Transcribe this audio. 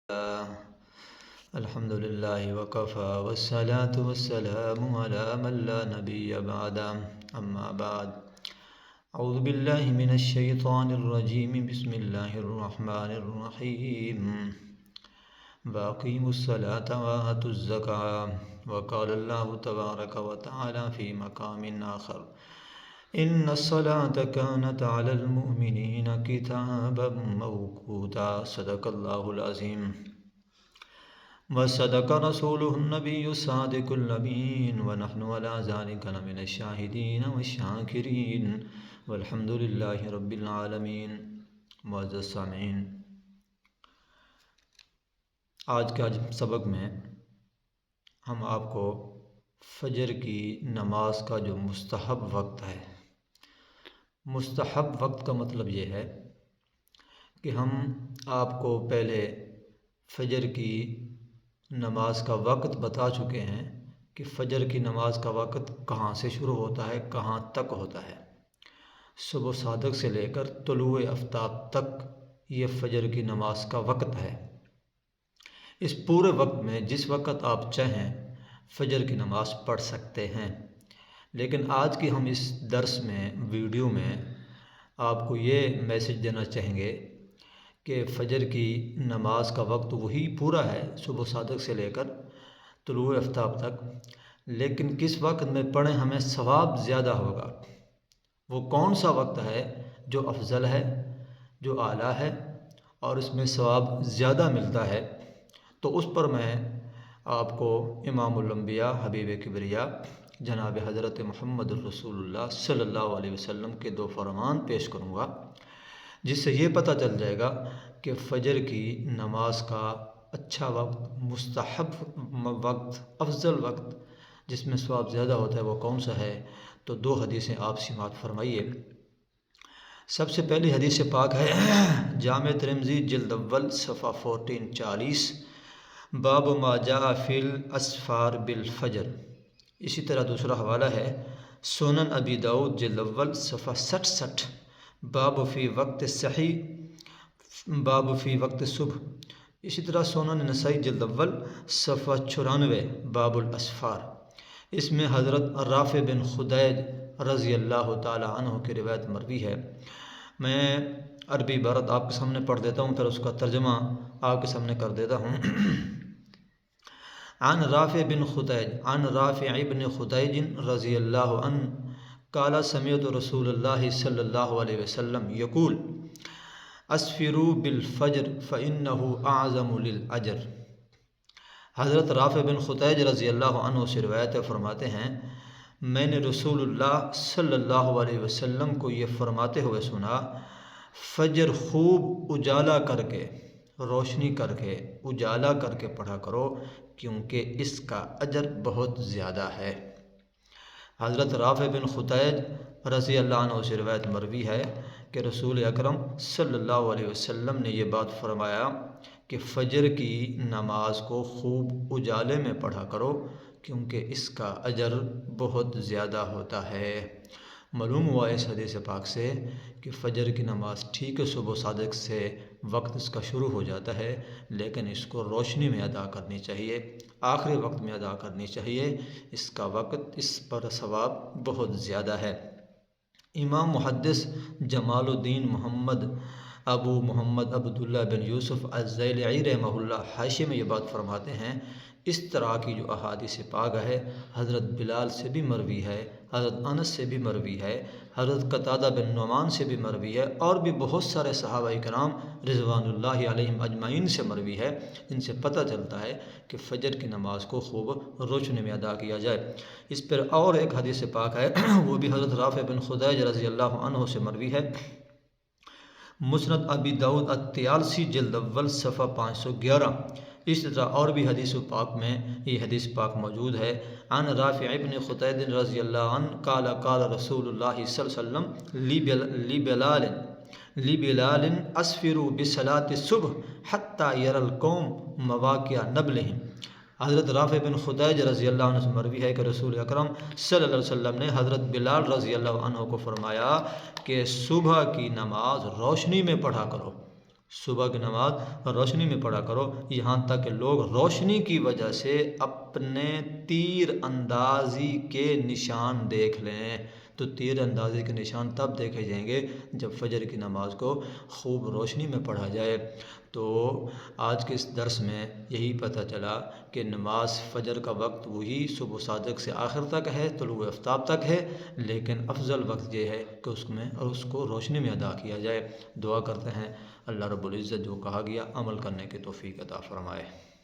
الحمد لله وكفى والصلاة والسلام على من لا نبي بعد أما بعد أعوذ بالله من الشيطان الرجيم بسم الله الرحمن الرحيم وأقيموا الصلاة وآتوا الزكاة وقال الله تبارك وتعالى في مقام آخر إن الصلاة كانت على المؤمنين كتابا موقوتا صدق الله العظيم وصدق رسوله النبي الصادق الأمين ونحن على ذلك لمن الشاهدين والشاكرين والحمد لله رب العالمين. معزز سامعین، آج کا سبق میں ہم آپ کو فجر کی نماز کا جو مستحب وقت ہے، مستحب وقت کا مطلب یہ ہے کہ ہم آپ کو پہلے فجر کی نماز کا وقت بتا چکے ہیں کہ فجر کی نماز کا وقت کہاں سے شروع ہوتا ہے، کہاں تک ہوتا ہے. صبح صادق سے لے کر طلوع آفتاب تک یہ فجر کی نماز کا وقت ہے. اس پورے وقت میں جس وقت آپ چاہیں فجر کی نماز پڑھ سکتے ہیں. لیکن آج کی ہم اس درس میں ویڈیو میں آپ کو یہ میسج دینا چاہیں گے کہ فجر کی نماز کا وقت وہی پورا ہے، صبح صادق سے لے کر طلوع آفتاب تک، لیکن کس وقت میں پڑھیں ہمیں ثواب زیادہ ہوگا. وہ کون سا وقت ہے جو افضل ہے، جو اعلیٰ ہے اور اس میں ثواب زیادہ ملتا ہے، تو اس پر میں آپ کو امام الانبیاء حبیب کبریا جناب حضرت محمد الرسول اللہ صلی اللہ علیہ وسلم کے 2 فرمان پیش کروں گا، جس سے یہ پتہ چل جائے گا کہ فجر کی نماز کا اچھا وقت، مستحب وقت، افضل وقت جس میں ثواب زیادہ ہوتا ہے وہ کون سا ہے. تو 2 حدیثیں آپ سماعت فرمائیے. سب سے پہلی حدیث پاک ہے جامع ترمذی جلد اول صفحہ 1440، باب ما جاء فی الاسفار بالفجر. اسی طرح دوسرا حوالہ ہے سنن ابی داؤد جلد اول صفحہ 66، باب فی وقت صحیح، باب فی وقت صبح. اسی طرح سنن نسائی جلد اول صفحہ 94، باب الاسفار. اس میں حضرت رافع بن خدیج رضی اللہ تعالی عنہ کی روایت مروی ہے. میں عربی عبارت آپ کے سامنے پڑھ دیتا ہوں، پھر اس کا ترجمہ آپ کے سامنے کر دیتا ہوں. عن رافع بن خدیج عن رافع بن خدیج رضی اللہ عنہ قال سمعت رسول اللہ صلی اللہ علیہ وسلم یقول اسفروا بالفجر فإنه اعظم للأجر. حضرت رافع بن خدیج رضی اللہ عنہ سے روایت فرماتے ہیں میں نے رسول اللہ صلی اللہ علیہ وسلم کو یہ فرماتے ہوئے سنا، فجر خوب اجالا کر کے، روشنی کر کے، اجالا کر کے پڑھا کرو کیونکہ اس کا اجر بہت زیادہ ہے. حضرت رافع بن خدیج رضی اللہ عنہ سے روایت مروی ہے کہ رسول اکرم صلی اللہ علیہ وسلم نے یہ بات فرمایا کہ فجر کی نماز کو خوب اجالے میں پڑھا کرو کیونکہ اس کا اجر بہت زیادہ ہوتا ہے. معلوم ہوا اس حدیث پاک سے کہ فجر کی نماز ٹھیک ہے صبح صادق سے وقت اس کا شروع ہو جاتا ہے، لیکن اس کو روشنی میں ادا کرنی چاہیے، آخری وقت میں ادا کرنی چاہیے. اس کا وقت، اس پر ثواب بہت زیادہ ہے. امام محدث جمال الدین محمد ابو محمد عبداللہ بن یوسف الزیلعی رحمہ اللہ حاشیے میں یہ بات فرماتے ہیں اس طرح کی جو احادیث پاک ہے حضرت بلال سے بھی مروی ہے، حضرت انس سے بھی مروی ہے، حضرت قتادہ بن نعمان سے بھی مروی ہے، اور بھی بہت سارے صحابہ کرام رضوان اللہ علیہم اجمعین سے مروی ہے، جن سے پتہ چلتا ہے کہ فجر کی نماز کو خوب روشنی میں ادا کیا جائے. اس پر اور ایک حدیث پاک ہے وہ بھی حضرت رافع بن خدیج رضی اللہ عنہ سے مروی ہے. مسند ابی داؤد الطیالسی جلد اول صفحہ 511. اس طرح اور بھی حدیث پاک میں یہ حدیث پاک موجود ہے. عن رافع ابن خدیج رضی اللہ عنہ قال قال رسول اللہ صلی اللہ علیہ وسلم لبلال اسفروا بصلاة الصبح حتى يرى القوم مواقع نبلهم. حضرت رافع بن خدیج رضی اللہ عنہ سے مروی ہے کہ رسول اکرم صلی اللہ علیہ وسلم نے حضرت بلال رضی اللہ عنہ کو فرمایا کہ صبح کی نماز روشنی میں پڑھا کرو. صبح کی نماز روشنی میں پڑھا کرو، یہاں تک کہ لوگ روشنی کی وجہ سے اپنے تیر اندازی کے نشان دیکھ لیں۔ تو تیر اندازی کے نشان تب دیکھے جائیں گے جب فجر کی نماز کو خوب روشنی میں پڑھا جائے۔ تو آج کے اس درس میں یہی پتہ چلا کہ نماز فجر کا وقت وہی صبح صادق سے آخر تک ہے، طلوع آفتاب تک ہے، لیکن افضل وقت یہ ہے کہ اس کو روشنی میں ادا کیا جائے۔ دعا کرتے ہیں اللہ رب العزت جو کہا گیا عمل کرنے کی توفیق عطا فرمائے۔